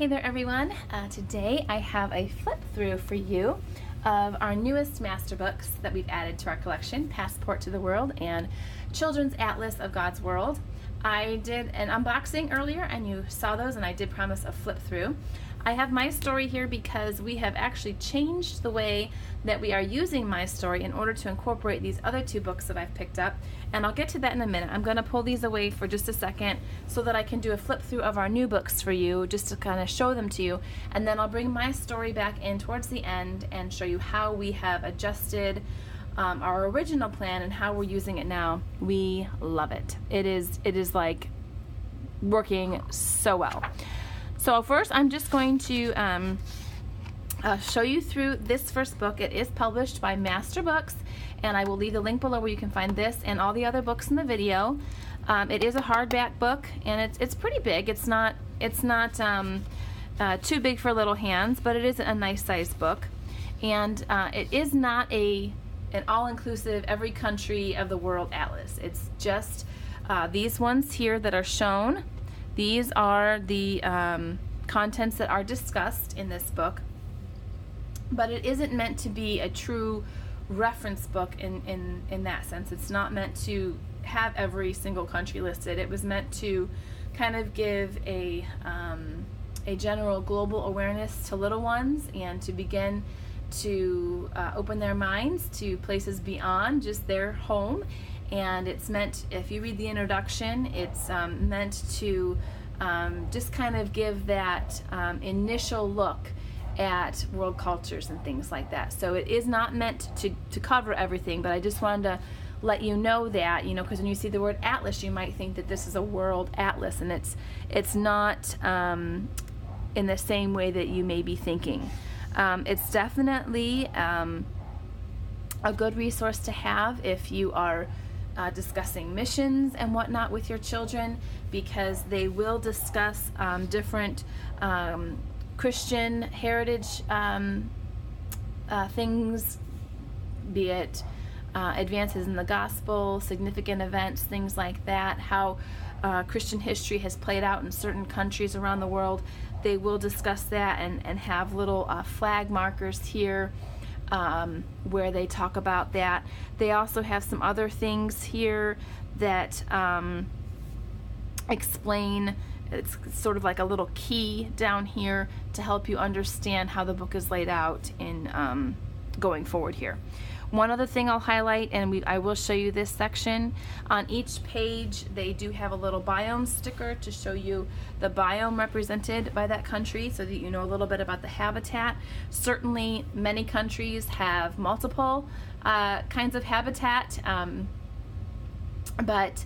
Hey there everyone. Today I have a flip through for you of our newest master books that we've added to our collection, Passport to the World and Children's Atlas of God's World. I did an unboxing earlier and you saw those, and I did promise a flip through. I have My Story here because we have actually changed the way that we are using My Story in order to incorporate these other two books that I've picked up, and I'll get to that in a minute. I'm going to pull these away for just a second so that I can do a flip through of our new books for you, just to kind of show them to you, and then I'll bring My Story back in towards the end and show you how we have adjusted our original plan and how we're using it now. We love it. It is like working so well. So first I'm just going to show you through this first book. It is published by Master Books, and I will leave the link below where you can find this and all the other books in the video. It is a hardback book, and it's pretty big. It's not too big for little hands, but it is a nice sized book, and it is not an all-inclusive every country of the world atlas. It's just these ones here that are shown. These are the contents that are discussed in this book, but it isn't meant to be a true reference book in that sense. It's not meant to have every single country listed. It was meant to kind of give a general global awareness to little ones and to begin to open their minds to places beyond just their home. And it's meant, if you read the introduction, it's meant to just kind of give that initial look at world cultures and things like that. So it is not meant to cover everything, but I just wanted to let you know that, because when you see the word atlas, you might think that this is a world atlas, and it's not in the same way that you may be thinking. It's definitely a good resource to have if you are discussing missions and whatnot with your children, because they will discuss different Christian heritage things, be it advances in the gospel, significant events, things like that, how Christian history has played out in certain countries around the world. They will discuss that and have little flag markers here where they talk about that. They also have some other things here that explain. It's sort of like a little key down here to help you understand how the book is laid out in going forward here. One other thing I'll highlight, and I will show you this section. On each page they do have a little biome sticker to show you the biome represented by that country, so that you know a little bit about the habitat. Certainly many countries have multiple kinds of habitat, but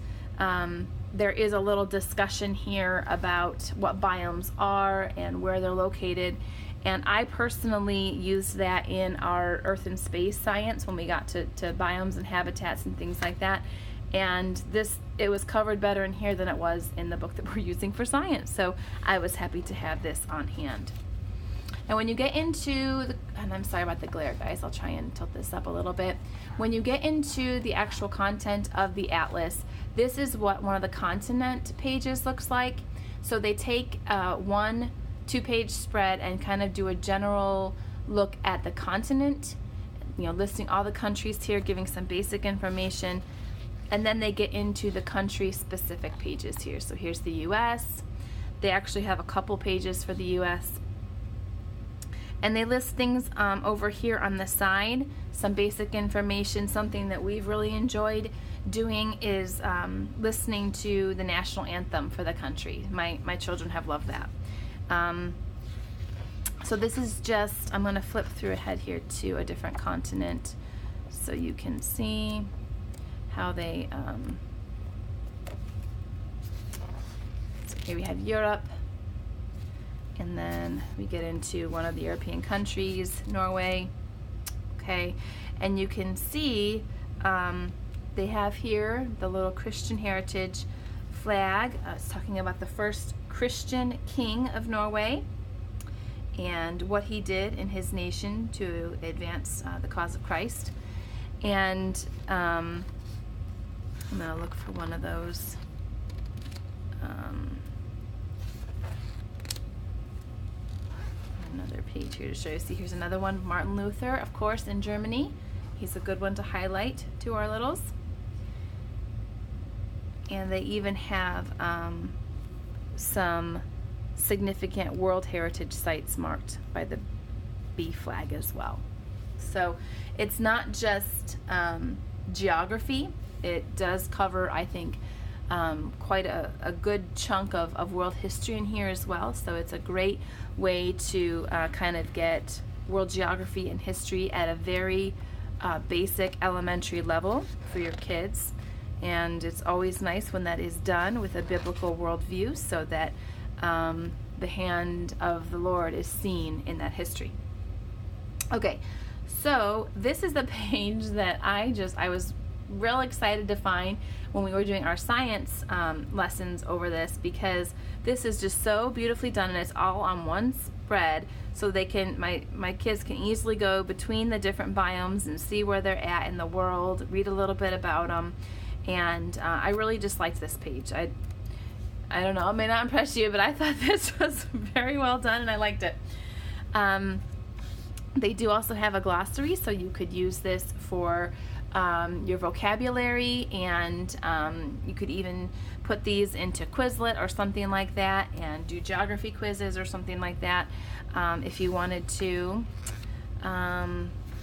there is a little discussion here about what biomes are and where they're located. And I personally used that in our Earth and Space science when we got to biomes and habitats and things like that. And it was covered better in here than it was in the book that we're using for science. So I was happy to have this on hand. And when you get into and I'm sorry about the glare, guys, I'll try and tilt this up a little bit. When you get into the actual content of the atlas, this is what one of the continent pages looks like. So they take one 2-page spread and kind of do a general look at the continent, listing all the countries here, giving some basic information, and then they get into the country specific pages here. So here's the US. They actually have a couple pages for the US, and they list things over here on the side, some basic information. Something that we've really enjoyed doing is listening to the national anthem for the country. My children have loved that. So this is just, I'm going to flip through ahead here to a different continent so you can see how they, so here we have Europe, and then we get into one of the European countries, Norway. Okay, and you can see they have here the little Christian heritage flag. It's talking about the first Christian king of Norway and what he did in his nation to advance the cause of Christ. And I'm going to look for one of those. another page here to show you. See, here's another one, Martin Luther, of course, in Germany. He's a good one to highlight to our littles. And they even have some significant World Heritage sites marked by the B flag as well. So it's not just geography. It does cover, I think, quite a good chunk of world history in here as well. So it's a great way to kind of get world geography and history at a very basic elementary level for your kids. And it's always nice when that is done with a biblical worldview, so that the hand of the Lord is seen in that history. Okay, so this is the page that I was real excited to find when we were doing our science lessons over this, because this is just so beautifully done, and it's all on one spread, so they can my kids can easily go between the different biomes and see where they're at in the world, read a little bit about them. And I really just liked this page. I don't know, it may not impress you, but I thought this was very well done and I liked it. They do also have a glossary, so you could use this for your vocabulary, and you could even put these into Quizlet or something like that and do geography quizzes or something like that if you wanted to.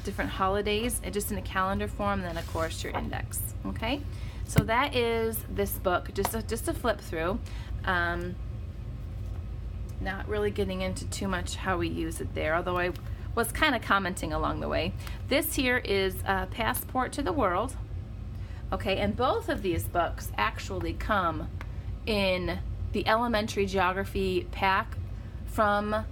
Different holidays, just in a calendar form, and then of course your index. Okay, so that is this book, just a flip through. Not really getting into too much how we use it there, although I was kind of commenting along the way. This here is a Passport to the World. Okay, and both of these books actually come in the elementary geography pack from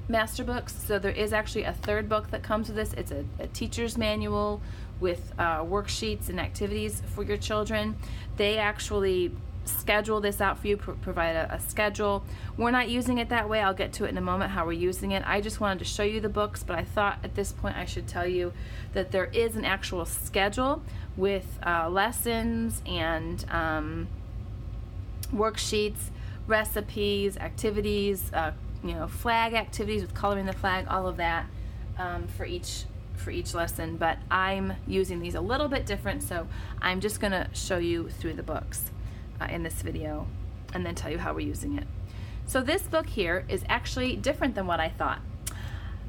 Master Books. So there is actually a third book that comes with this. It's a teacher's manual with worksheets and activities for your children. They actually schedule this out for you, provide a schedule. We're not using it that way. I'll get to it in a moment how we're using it. I just wanted to show you the books, but I thought at this point I should tell you that there is an actual schedule with lessons and worksheets, recipes, activities, flag activities with coloring the flag, all of that for each lesson. But I'm using these a little bit different, so I'm just going to show you through the books in this video and then tell you how we're using it. So this book here is actually different than what I thought.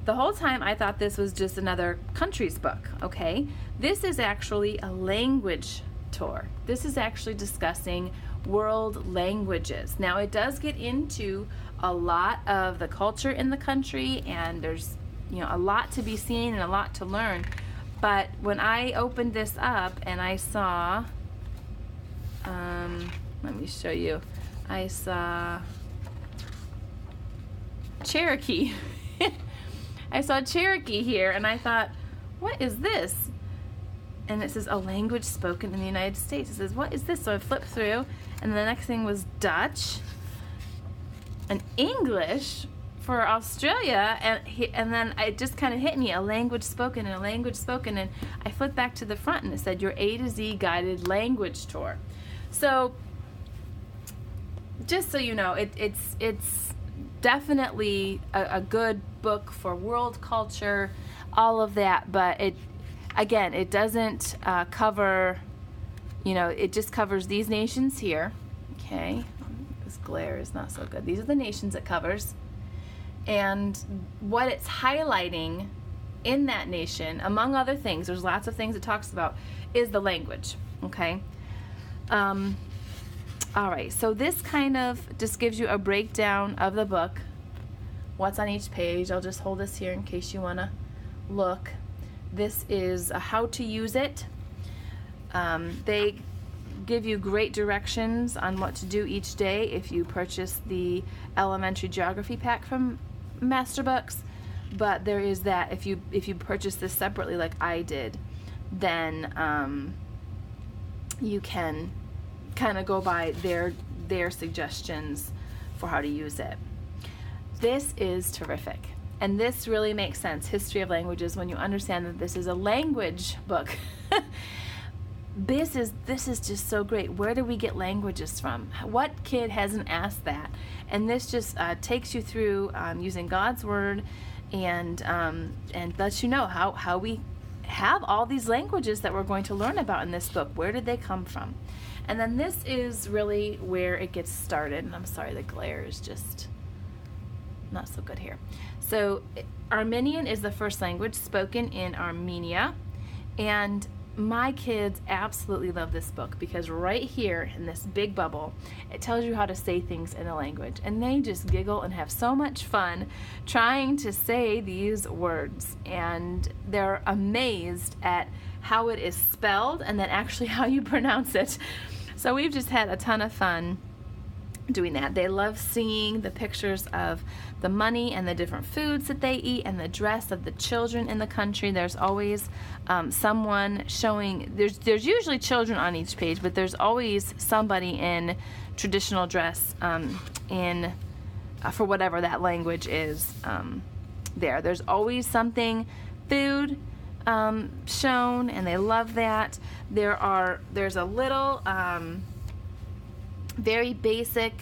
The whole time I thought this was just another country's book, okay? This is actually a language tour. This is actually discussing world languages. Now it does get into a lot of the culture in the country, and there's a lot to be seen and a lot to learn. But when I opened this up and I saw let me show you, I saw Cherokee. I saw Cherokee here and I thought, what is this? And it says a language spoken in the United States. It says, what is this? So I flipped through, and the next thing was Dutch and English for Australia, and then it just kind of hit me, a language spoken and a language spoken, and I flipped back to the front and it said your A to Z guided language tour. So just so you know, it's definitely a good book for world culture, all of that, but it doesn't cover, it just covers these nations here. Okay, this glare is not so good. These are the nations it covers, and what it's highlighting in that nation, among other things, there's lots of things it talks about, is the language. Okay. All right, so this kind of just gives you a breakdown of the book, what's on each page. I'll just hold this here in case you want to look. This is how to use it. They give you great directions on what to do each day if you purchase the elementary geography pack from Master Books. But there is that, if you purchase this separately like I did, then you can kind of go by their suggestions for how to use it. This is terrific, and this really makes sense, History of Languages, when you understand that this is a language book. this is just so great. Where do we get languages from? What kid hasn't asked that? And this just takes you through using God's Word, and lets you know how we have all these languages that we're going to learn about in this book. Where did they come from? And then this is really where it gets started. And I'm sorry, the glare is just not so good here. So Armenian is the first language spoken in Armenia, and my kids absolutely love this book because right here in this big bubble, it tells you how to say things in a language, and they just giggle and have so much fun trying to say these words, and they're amazed at how it is spelled and then actually how you pronounce it. So we've just had a ton of fun doing that. They love seeing the pictures of the money and the different foods that they eat and the dress of the children in the country. There's always someone showing, there's usually children on each page, but there's always somebody in traditional dress for whatever that language is there. There's always something, food shown, and they love that. There's a little very basic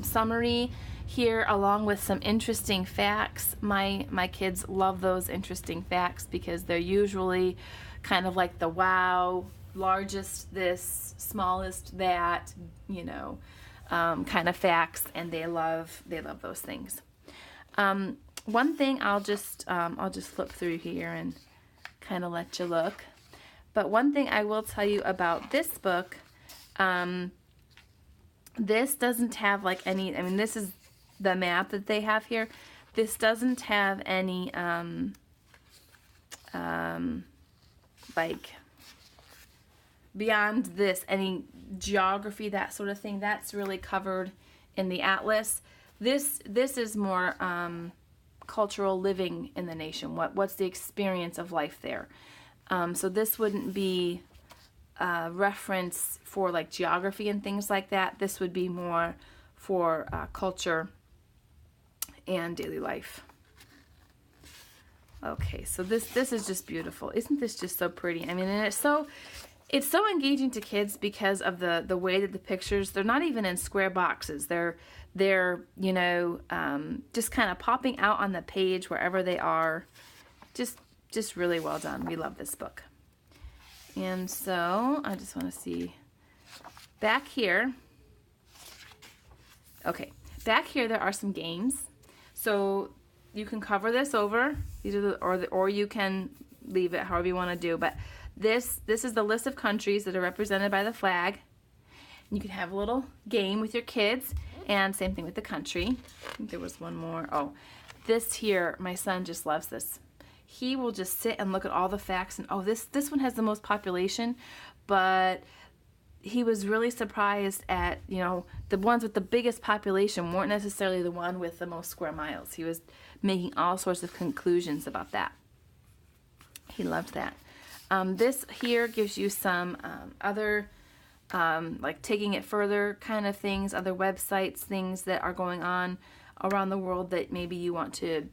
summary here along with some interesting facts. My kids love those interesting facts because they're usually kind of like the wow, largest this, smallest that, kind of facts, and they love those things. One thing I'll just flip through here and kind of let you look. But one thing I will tell you about this book, this doesn't have like any, this is the map that they have here. This doesn't have any, like, beyond this, any geography, that sort of thing. That's really covered in the atlas. This is more cultural living in the nation. What's the experience of life there? So this wouldn't be reference for like geography and things like that. This would be more for culture and daily life. Okay, so this is just beautiful. Isn't this just so pretty? And it's so engaging to kids because of the way that the pictures, they're not even in square boxes. They're just kind of popping out on the page wherever they are. Just really well done. We love this book. And so I just want to see back here. Okay, back here there are some games. So you can cover this over, these are or you can leave it however you want to do. But this is the list of countries that are represented by the flag. You can have a little game with your kids, and same thing with the country. I think there was one more. Oh, this here, my son just loves this. He will just sit and look at all the facts, and this one has the most population, but he was really surprised at, the ones with the biggest population weren't necessarily the one with the most square miles. He was making all sorts of conclusions about that. He loved that. This here gives you some other, like taking it further kind of things, other websites, things that are going on around the world that maybe you want to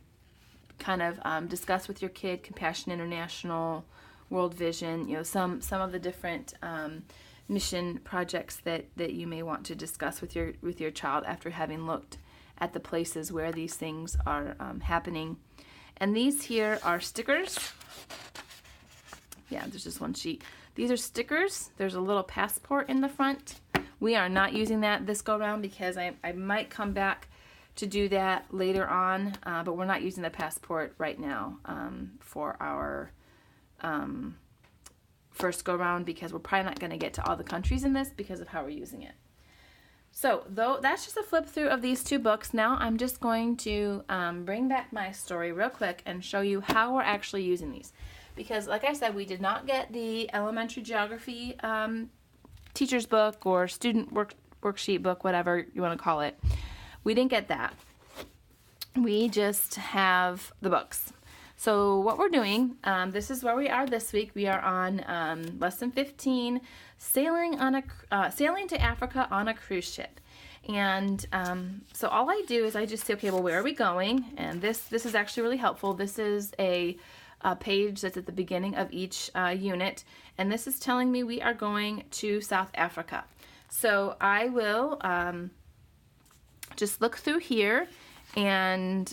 kind of discuss with your kid. Compassion International, World Vision, some of the different mission projects that you may want to discuss with your child after having looked at the places where these things are happening. And these here are stickers. Yeah, there's just one sheet. These are stickers. There's a little passport in the front. We are not using that this go round because I might come back to do that later on, but we're not using the passport right now for our first go round because we're probably not going to get to all the countries in this because of how we're using it. So that's just a flip through of these two books. Now I'm just going to bring back my story real quick and show you how we're actually using these. Because like I said, we did not get the elementary geography teacher's book or student worksheet book, whatever you want to call it. We didn't get that. We just have the books. So what we're doing, this is where we are this week. We are on lesson 15, sailing to Africa on a cruise ship. And so all I do is I just say, okay, well, where are we going? And this is actually really helpful. This is a page that's at the beginning of each unit, and this is telling me we are going to South Africa. So I will just look through here and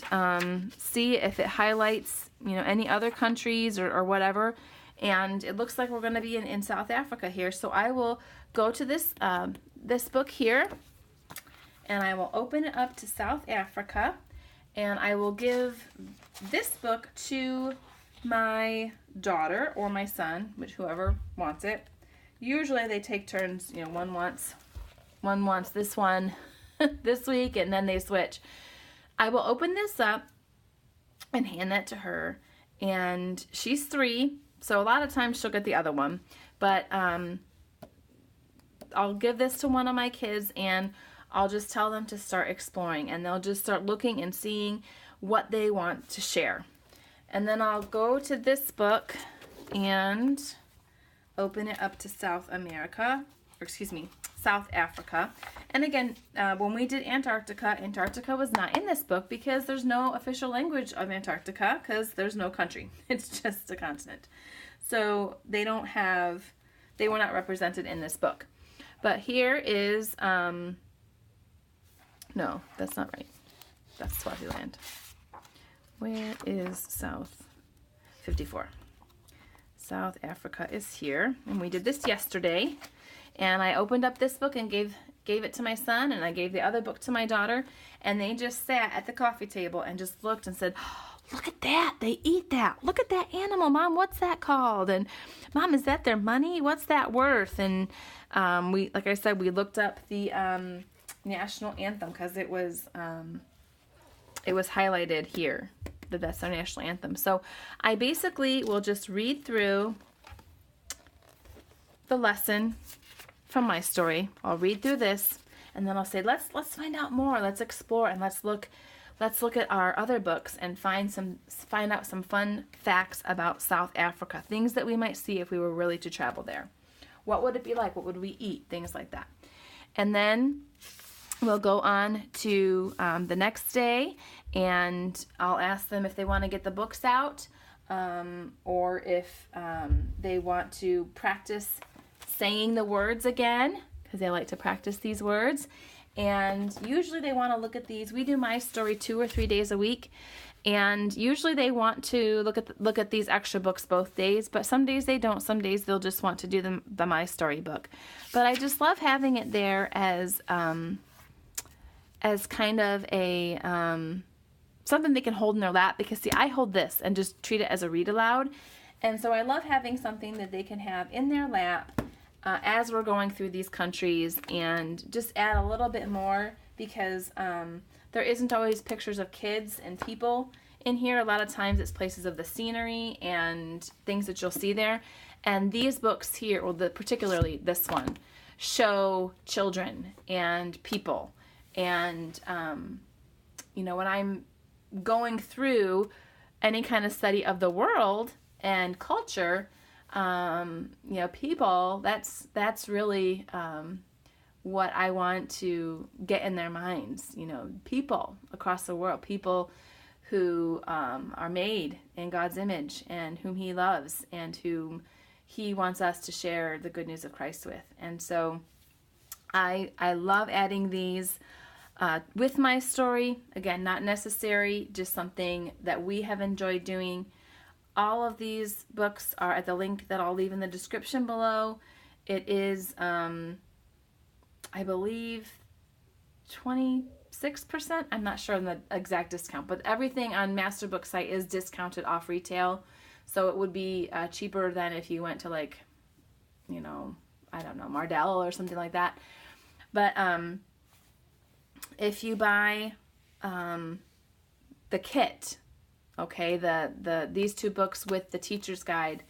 see if it highlights, any other countries or whatever. And it looks like we're going to be in South Africa here. So I will go to this this book here, and I will open it up to South Africa, and I will give this book to my daughter or my son, whoever wants it. Usually they take turns, one wants this one this week, and then they switch. I will open this up and hand that to her, and she's 3, so a lot of times she'll get the other one, but I'll give this to one of my kids, and I'll just tell them to start exploring, and they'll just start looking and seeing what they want to share. And then I'll go to this book and open it up to South Africa. And again, when we did Antarctica was not in this book because there's no official language of Antarctica because there's no country. It's just a continent. So they were not represented in this book. But here is, no, that's not right. That's Swaziland. Where is South? 54. South Africa is here, and we did this yesterday. And I opened up this book and gave it to my son, and I gave the other book to my daughter, and they just sat at the coffee table and just looked and said, oh, look at that, they eat that. Look at that animal, Mom, what's that called? And Mom, is that their money? What's that worth? And like I said, we looked up the national anthem because it was highlighted here that that's our national anthem. So I basically will just read through the lesson from my story. I'll read through this, and then I'll say, let's find out more. Let's explore, and let's look at our other books and find out some fun facts about South Africa, things that we might see if we were really to travel there. What would it be like? What would we eat? Things like that. And then we'll go on to the next day, and I'll ask them if they want to get the books out, or if they want to practice saying the words again, because they like to practice these words. And usually they want to look at these. We do My Story 2 or 3 days a week, and usually they want to look at these extra books both days, but some days they don't. Some days they'll just want to do the My Story book. But I just love having it there as kind of a something they can hold in their lap, because see, I hold this and just treat it as a read aloud, and so I love having something that they can have in their lap as we're going through these countries, and just add a little bit more, because there isn't always pictures of kids and people in here. A lot of times it's places of the scenery and things that you'll see there. And these books here, well, particularly this one, show children and people. And, when I'm going through any kind of study of the world and culture, people, that's really what I want to get in their minds. People across the world, people who are made in God's image and whom He loves and whom He wants us to share the good news of Christ with. And so I love adding these with My Story. Again, not necessary, just something that we have enjoyed doing. All of these books are at the link that I'll leave in the description below. It is, I believe, 26%. I'm not sure on the exact discount, but everything on Masterbook site is discounted off retail. So it would be cheaper than if you went to I don't know, Mardell or something like that. But if you buy the kit, okay, these 2 books with the teacher's guide,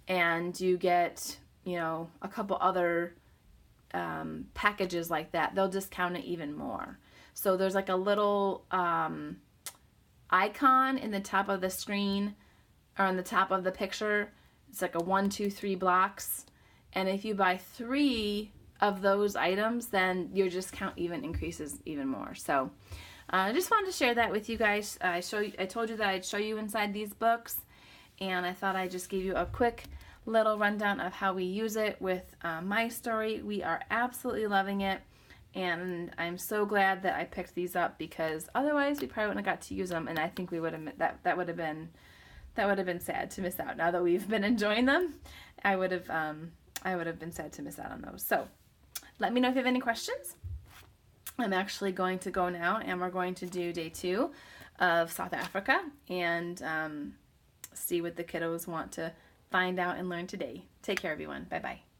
and you get, a couple other packages like that, they'll discount it even more. So there's like a little icon in the top of the screen, or on the top of the picture. It's like a 1, 2, 3 blocks. And if you buy 3 of those items, then your discount even increases even more. So I just wanted to share that with you guys. I told you that I'd show you inside these books, and I thought I'd just give you a quick little rundown of how we use it with My Story. We are absolutely loving it, and I'm so glad that I picked these up, because otherwise we probably wouldn't have got to use them, and I think we would have that would have been sad to miss out. Now that we've been enjoying them, I would have been sad to miss out on those. So let me know if you have any questions. I'm actually going to go now, and we're going to do day 2 of South Africa and see what the kiddos want to find out and learn today. Take care, everyone. Bye-bye.